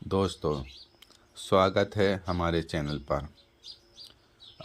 दोस्तों, स्वागत है हमारे चैनल पर।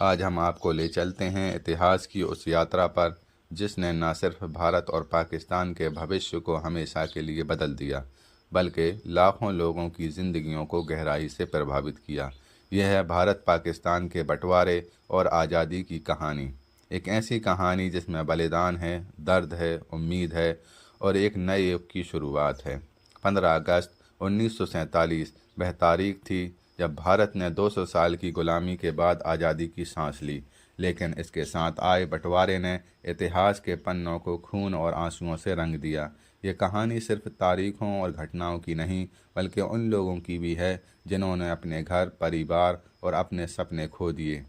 आज हम आपको ले चलते हैं इतिहास की उस यात्रा पर जिसने न सिर्फ भारत और पाकिस्तान के भविष्य को हमेशा के लिए बदल दिया, बल्कि लाखों लोगों की ज़िंदगियों को गहराई से प्रभावित किया। यह है भारत पाकिस्तान के बंटवारे और आज़ादी की कहानी। एक ऐसी कहानी जिसमें बलिदान है, दर्द है, उम्मीद है और एक नए युग की शुरुआत है। 15 अगस्त 1947 वह तारीख थी जब भारत ने 200 साल की गुलामी के बाद आज़ादी की सांस ली, लेकिन इसके साथ आए बंटवारे ने इतिहास के पन्नों को खून और आंसुओं से रंग दिया। ये कहानी सिर्फ तारीखों और घटनाओं की नहीं, बल्कि उन लोगों की भी है जिन्होंने अपने घर, परिवार और अपने सपने खो दिए।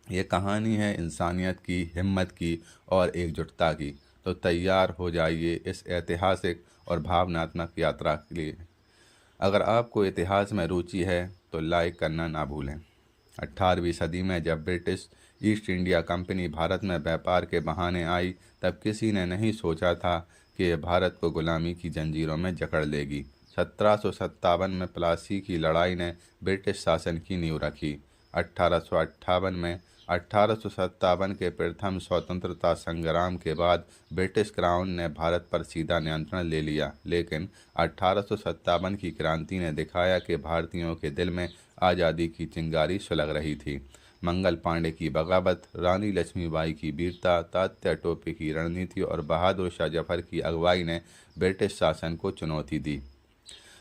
ये कहानी है इंसानियत की, हिम्मत की और एकजुटता की। तो तैयार हो जाइए इस ऐतिहासिक और भावनात्मक यात्रा के लिए। अगर आपको इतिहास में रुचि है तो लाइक करना ना भूलें। 18वीं सदी में जब British east India company Bharat में व्यापार के बहाने आई, तब किसी ने नहीं सोचा था कि यह भारत को गुलामी की जंजीरों में जकड़ लेगी। 1757 में प्लासी की लड़ाई ने ब्रिटिश शासन की नींव रखी। 1857 के प्रथम स्वतंत्रता संग्राम के बाद ब्रिटिश क्राउन ने भारत पर सीधा नियंत्रण ले लिया, लेकिन 1857 की क्रांति ने दिखाया कि भारतीयों के दिल में आज़ादी की चिंगारी सुलग रही थी। मंगल पांडे की बगावत, रानी लक्ष्मीबाई की वीरता, तात्या टोपे की रणनीति और बहादुर शाह जफर की अगुवाई ने ब्रिटिश शासन को चुनौती दी।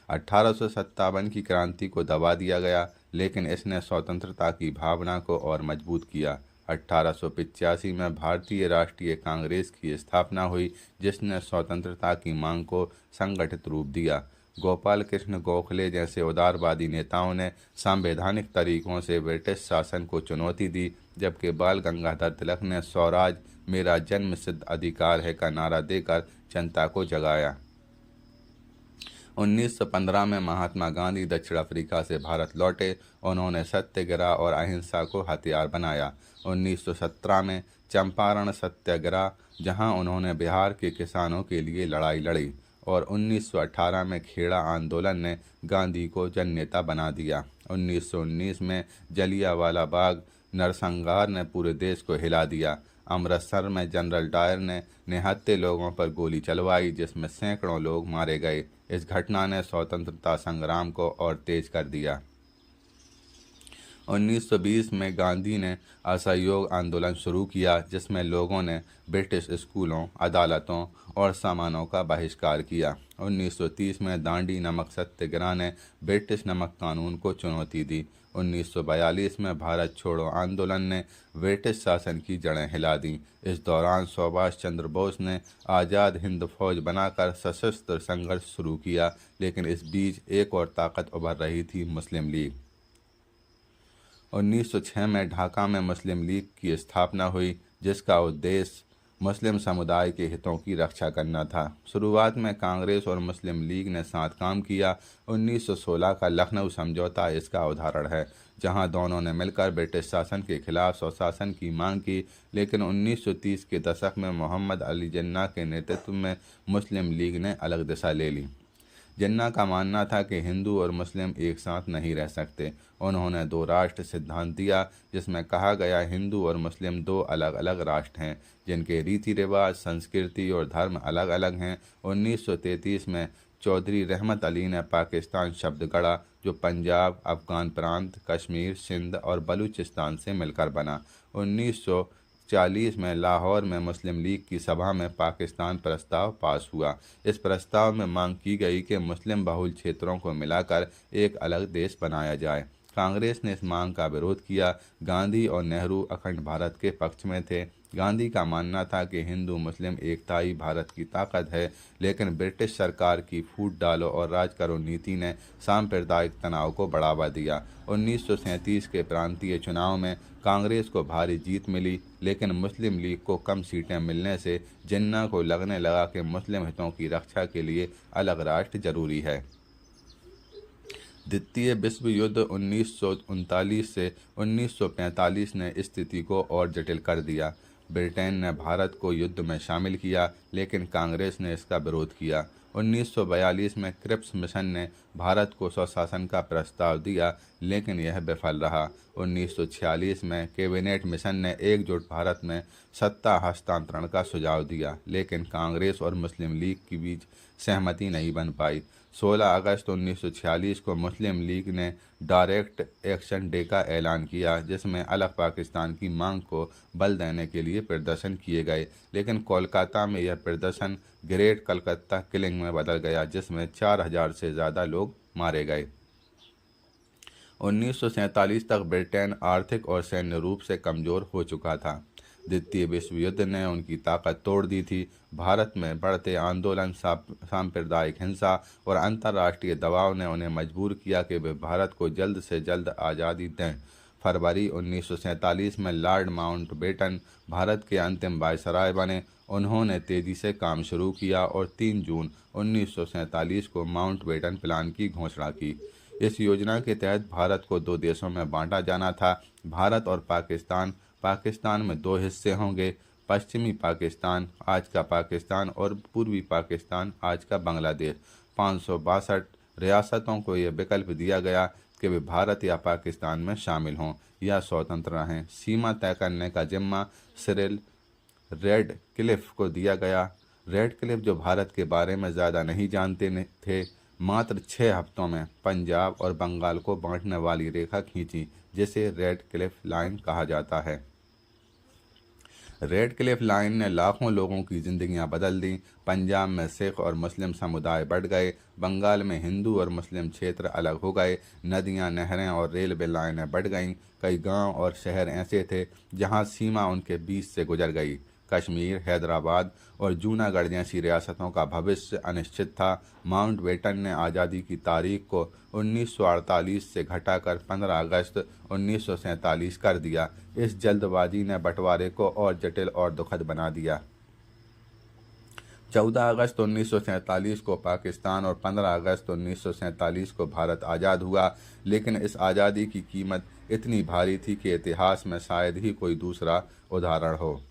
1857 की क्रांति को दबा दिया गया, लेकिन इसने स्वतंत्रता की भावना को और मजबूत किया। 1885 में भारतीय राष्ट्रीय कांग्रेस की स्थापना हुई, जिसने स्वतंत्रता की मांग को संगठित रूप दिया। गोपाल कृष्ण गोखले जैसे उदारवादी नेताओं ने संवैधानिक तरीकों से ब्रिटिश शासन को चुनौती दी, जबकि बाल गंगाधर तिलक ने स्वराज मेरा जन्म सिद्ध अधिकार है का नारा देकर जनता को जगाया। 1915 में महात्मा गांधी दक्षिण अफ्रीका से भारत लौटे। उन्होंने सत्याग्रह और अहिंसा को हथियार बनाया। 1917 में चंपारण सत्याग्रह, जहां उन्होंने बिहार के किसानों के लिए लड़ाई लड़ी, और 1918 में खेड़ा आंदोलन ने गांधी को जननेता बना दिया। 1919 में जलियांवाला बाग नरसंहार ने पूरे देश को हिला दिया। अमृतसर में जनरल डायर ने निहत्थे लोगों पर गोली चलवाई, जिसमें सैकड़ों लोग मारे गए। इस घटना ने स्वतंत्रता संग्राम को और तेज कर दिया। 1920 में गांधी ने असहयोग आंदोलन शुरू किया, जिसमें लोगों ने ब्रिटिश स्कूलों, अदालतों और सामानों का बहिष्कार किया। 1930 में दांडी नमक सत्याग्रह ने ब्रिटिश नमक कानून को चुनौती दी। 1942 में भारत छोड़ो आंदोलन ने ब्रिटिश शासन की जड़ें हिला दी। इस दौरान सुभाष चंद्र बोस ने आज़ाद हिंद फौज बनाकर सशस्त्र संघर्ष शुरू किया, लेकिन इस बीच एक और ताकत उभर रही थी, मुस्लिम लीग। 1906 में ढाका में मुस्लिम लीग की स्थापना हुई, जिसका उद्देश्य मुस्लिम समुदाय के हितों की रक्षा करना था। शुरुआत में कांग्रेस और मुस्लिम लीग ने साथ काम किया। 1916 का लखनऊ समझौता इसका उदाहरण है, जहां दोनों ने मिलकर ब्रिटिश शासन के खिलाफ स्वशासन की मांग की। लेकिन 1930 के दशक में मोहम्मद अली जिन्ना के नेतृत्व में मुस्लिम लीग ने अलग दिशा ले ली। जिन्ना का मानना था कि हिंदू और मुस्लिम एक साथ नहीं रह सकते। उन्होंने दो राष्ट्र सिद्धांत दिया, जिसमें कहा गया हिंदू और मुस्लिम दो अलग अलग राष्ट्र हैं, जिनके रीति रिवाज, संस्कृति और धर्म अलग अलग हैं। 1933 में चौधरी रहमत अली ने पाकिस्तान शब्द गढ़ा, जो पंजाब, अफगान प्रांत, कश्मीर, सिंध और बलूचिस्तान से मिलकर बना। 1940 में लाहौर में मुस्लिम लीग की सभा में पाकिस्तान प्रस्ताव पास हुआ। इस प्रस्ताव में मांग की गई कि मुस्लिम बहुल क्षेत्रों को मिलाकर एक अलग देश बनाया जाए। कांग्रेस ने इस मांग का विरोध किया। गांधी और नेहरू अखंड भारत के पक्ष में थे। गांधी का मानना था कि हिंदू मुस्लिम एकता ही भारत की ताकत है, लेकिन ब्रिटिश सरकार की फूट डालो और राज करो नीति ने सांप्रदायिक तनाव को बढ़ावा दिया। 1937 के प्रांतीय चुनाव में कांग्रेस को भारी जीत मिली, लेकिन मुस्लिम लीग को कम सीटें मिलने से जिन्ना को लगने लगा कि मुस्लिम हितों की रक्षा के लिए अलग राष्ट्र जरूरी है। द्वितीय विश्व युद्ध 1939 से 1945 ने स्थिति को और जटिल कर दिया। ब्रिटेन ने भारत को युद्ध में शामिल किया, लेकिन कांग्रेस ने इसका विरोध किया। 1942 में क्रिप्स मिशन ने भारत को स्वशासन का प्रस्ताव दिया, लेकिन यह विफल रहा। 1946 में कैबिनेट मिशन ने एकजुट भारत में सत्ता हस्तांतरण का सुझाव दिया, लेकिन कांग्रेस और मुस्लिम लीग के बीच सहमति नहीं बन पाई। 16 अगस्त 1946 को मुस्लिम लीग ने डायरेक्ट एक्शन डे का ऐलान किया, जिसमें अलग पाकिस्तान की मांग को बल देने के लिए प्रदर्शन किए गए, लेकिन कोलकाता में यह प्रदर्शन ग्रेट कलकत्ता किलिंग में बदल गया, जिसमें 4000 से ज़्यादा लोग मारे गए। 1947 तक ब्रिटेन आर्थिक और सैन्य रूप से कमज़ोर हो चुका था। द्वितीय विश्व युद्ध ने उनकी ताकत तोड़ दी थी। भारत में बढ़ते आंदोलन, सांप्रदायिक हिंसा और अंतर्राष्ट्रीय दबाव ने उन्हें मजबूर किया कि वे भारत को जल्द से जल्द आज़ादी दें। फरवरी 1947 में लॉर्ड माउंटबेटन भारत के अंतिम वायसराय बने। उन्होंने तेज़ी से काम शुरू किया और 3 जून 1947 को माउंटबेटन प्लान की घोषणा की। इस योजना के तहत भारत को 2 देशों में बांटा जाना था, भारत और पाकिस्तान। पाकिस्तान में 2 हिस्से होंगे, पश्चिमी पाकिस्तान आज का पाकिस्तान और पूर्वी पाकिस्तान आज का बांग्लादेश। 562 रियासतों को यह विकल्प दिया गया कि वे भारत या पाकिस्तान में शामिल हों या स्वतंत्र रहें। सीमा तय करने का जिम्मा सिरिल रेडक्लिफ को दिया गया। रेडक्लिफ, जो भारत के बारे में ज़्यादा नहीं जानते थे, मात्र 6 हफ्तों में पंजाब और बंगाल को बांटने वाली रेखा खींची, जिसे रेडक्लिफ लाइन कहा जाता है। रेडक्लिफ लाइन ने लाखों लोगों की जिंदगियां बदल दी। पंजाब में सिख और मुस्लिम समुदाय बढ़ गए, बंगाल में हिंदू और मुस्लिम क्षेत्र अलग हो गए, नदियां, नहरें और रेलवे लाइनें बढ़ गईं। कई गांव और शहर ऐसे थे जहां सीमा उनके बीच से गुजर गई। कश्मीर, हैदराबाद और जूनागढ़ जैसी रियासतों का भविष्य अनिश्चित था। माउंटबेटन ने आज़ादी की तारीख को 1948 से घटाकर 15 अगस्त 1947 कर दिया। इस जल्दबाजी ने बंटवारे को और जटिल और दुखद बना दिया। 14 अगस्त 1947 को पाकिस्तान और 15 अगस्त 1947 को भारत आज़ाद हुआ, लेकिन इस आज़ादी की कीमत इतनी भारी थी कि इतिहास में शायद ही कोई दूसरा उदाहरण हो।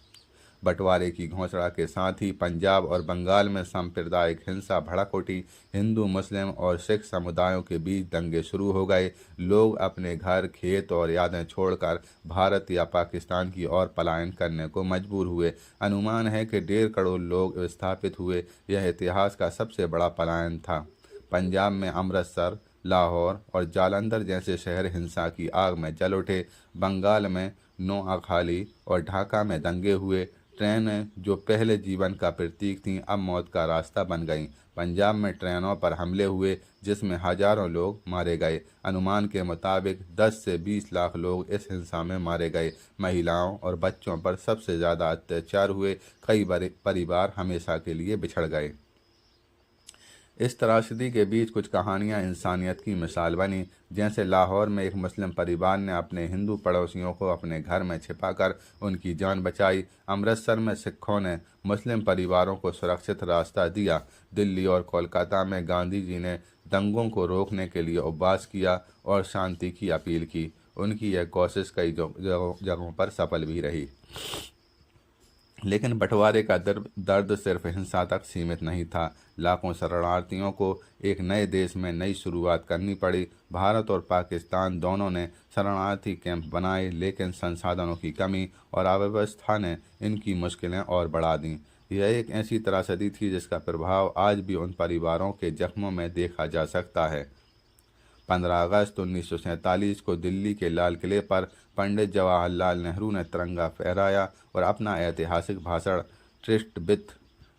बंटवारे की घोषणा के साथ ही पंजाब और बंगाल में सांप्रदायिक हिंसा भड़क उठी। हिंदू, मुस्लिम और सिख समुदायों के बीच दंगे शुरू हो गए। लोग अपने घर, खेत और यादें छोड़कर भारत या पाकिस्तान की ओर पलायन करने को मजबूर हुए। अनुमान है कि 1.5 करोड़ लोग विस्थापित हुए। यह इतिहास का सबसे बड़ा पलायन था। पंजाब में अमृतसर, लाहौर और जालंधर जैसे शहर हिंसा की आग में जल उठे। बंगाल में नोआखाली और ढाका में दंगे हुए। ट्रेनें, जो पहले जीवन का प्रतीक थीं, अब मौत का रास्ता बन गईं। पंजाब में ट्रेनों पर हमले हुए, जिसमें हजारों लोग मारे गए। अनुमान के मुताबिक 10 से 20 लाख लोग इस हिंसा में मारे गए। महिलाओं और बच्चों पर सबसे ज़्यादा अत्याचार हुए। कई परिवार हमेशा के लिए बिछड़ गए। इस त्रासदी के बीच कुछ कहानियां इंसानियत की मिसाल बनी, जैसे लाहौर में एक मुस्लिम परिवार ने अपने हिंदू पड़ोसियों को अपने घर में छिपाकर उनकी जान बचाई। अमृतसर में सिखों ने मुस्लिम परिवारों को सुरक्षित रास्ता दिया। दिल्ली और कोलकाता में गांधी जी ने दंगों को रोकने के लिए उपवास किया और शांति की अपील की। उनकी यह कोशिश कई जगहों पर सफल भी रही। लेकिन बंटवारे का दर्द सिर्फ हिंसा तक सीमित नहीं था। लाखों शरणार्थियों को एक नए देश में नई शुरुआत करनी पड़ी। भारत और पाकिस्तान दोनों ने शरणार्थी कैंप बनाए, लेकिन संसाधनों की कमी और अव्यवस्था ने इनकी मुश्किलें और बढ़ा दी। यह एक ऐसी त्रासदी थी जिसका प्रभाव आज भी उन परिवारों के जख्मों में देखा जा सकता है। 15 अगस्त 1947 को दिल्ली के लाल किले पर पंडित जवाहरलाल नेहरू ने तिरंगा फहराया और अपना ऐतिहासिक भाषण ट्रिस्ट विथ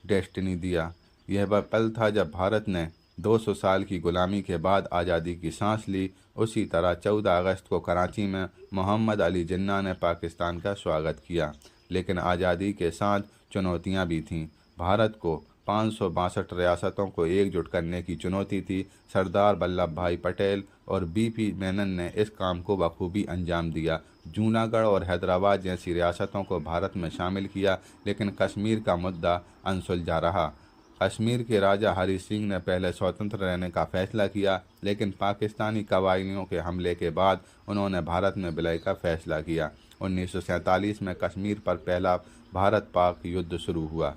डेस्टिनी दिया। यह वह पल था जब भारत ने 200 साल की गुलामी के बाद आज़ादी की सांस ली। उसी तरह 14 अगस्त को कराची में मोहम्मद अली जिन्ना ने पाकिस्तान का स्वागत किया, लेकिन आज़ादी के साथ चुनौतियां भी थीं। भारत को 562 रियासतों को एकजुट करने की चुनौती थी। सरदार वल्लभ भाई पटेल और बीपी मेनन ने इस काम को बखूबी अंजाम दिया। जूनागढ़ और हैदराबाद जैसी रियासतों को भारत में शामिल किया, लेकिन कश्मीर का मुद्दा अनसुलझा रहा। कश्मीर के राजा हरि सिंह ने पहले स्वतंत्र रहने का फैसला किया, लेकिन पाकिस्तानी कबायलियों के हमले के बाद उन्होंने भारत में विलय का फैसला किया। 1947 में कश्मीर पर पहला भारत पाक युद्ध शुरू हुआ,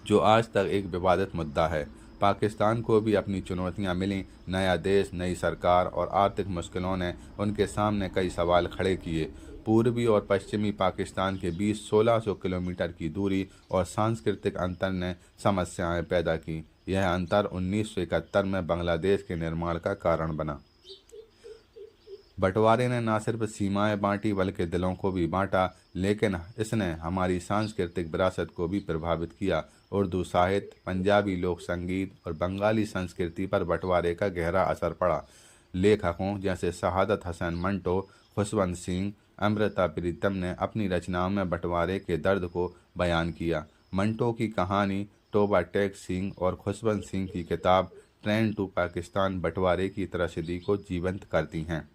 जो आज तक एक विवादित मुद्दा है। पाकिस्तान को भी अपनी चुनौतियां मिलीं, नया देश, नई सरकार और आर्थिक मुश्किलों ने उनके सामने कई सवाल खड़े किए। पूर्वी और पश्चिमी पाकिस्तान के बीच 1600 किलोमीटर की दूरी और सांस्कृतिक अंतर ने समस्याएं पैदा की। यह अंतर 1971 में बांग्लादेश के निर्माण का कारण बना। बंटवारे ने न सिर्फ सीमाएं बांटी बल्कि दिलों को भी बांटा, लेकिन इसने हमारी सांस्कृतिक विरासत को भी प्रभावित किया। उर्दू साहित्य, पंजाबी लोक संगीत और बंगाली संस्कृति पर बंटवारे का गहरा असर पड़ा। लेखकों जैसे शहादत हसन मंटो, खुशवंत सिंह, अमृता प्रीतम ने अपनी रचनाओं में बंटवारे के दर्द को बयान किया। मंटो की कहानी टोबा टेक सिंह और खुशवंत सिंह की किताब ट्रेन टू पाकिस्तान बंटवारे की त्रासदी को जीवंत करती हैं।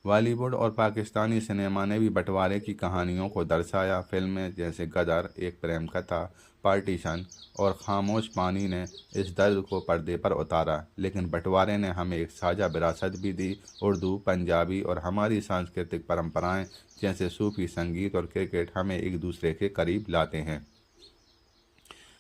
बॉलीवुड और पाकिस्तानी सिनेमा ने भी बंटवारे की कहानियों को दर्शाया। फिल्में जैसे गदर, एक प्रेम कथा, पार्टीशन और खामोश पानी ने इस दर्द को पर्दे पर उतारा। लेकिन बंटवारे ने हमें एक साझा विरासत भी दी। उर्दू, पंजाबी और हमारी सांस्कृतिक परंपराएं जैसे सूफी संगीत और क्रिकेट हमें एक दूसरे के करीब लाते हैं।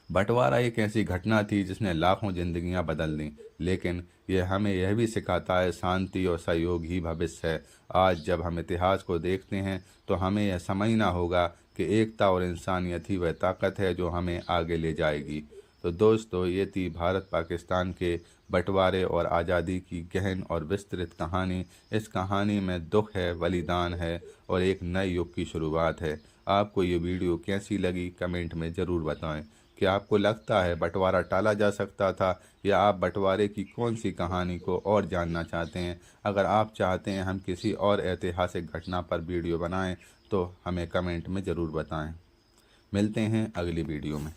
बंटवारा एक ऐसी घटना थी जिसने लाखों जिंदगियां बदल दी, लेकिन यह हमें यह भी सिखाता है शांति और सहयोग ही भविष्य है। आज जब हम इतिहास को देखते हैं तो हमें यह समझना होगा कि एकता और इंसानियत ही वह ताकत है जो हमें आगे ले जाएगी। तो दोस्तों, ये थी भारत पाकिस्तान के बंटवारे और आज़ादी की गहन और विस्तृत कहानी। इस कहानी में दुख है, बलिदान है और एक नए युग की शुरुआत है। आपको ये वीडियो कैसी लगी कमेंट में ज़रूर बताएं। क्या आपको लगता है बंटवारा टाला जा सकता था, या आप बंटवारे की कौन सी कहानी को और जानना चाहते हैं? अगर आप चाहते हैं हम किसी और ऐतिहासिक घटना पर वीडियो बनाएं तो हमें कमेंट में ज़रूर बताएं। मिलते हैं अगली वीडियो में।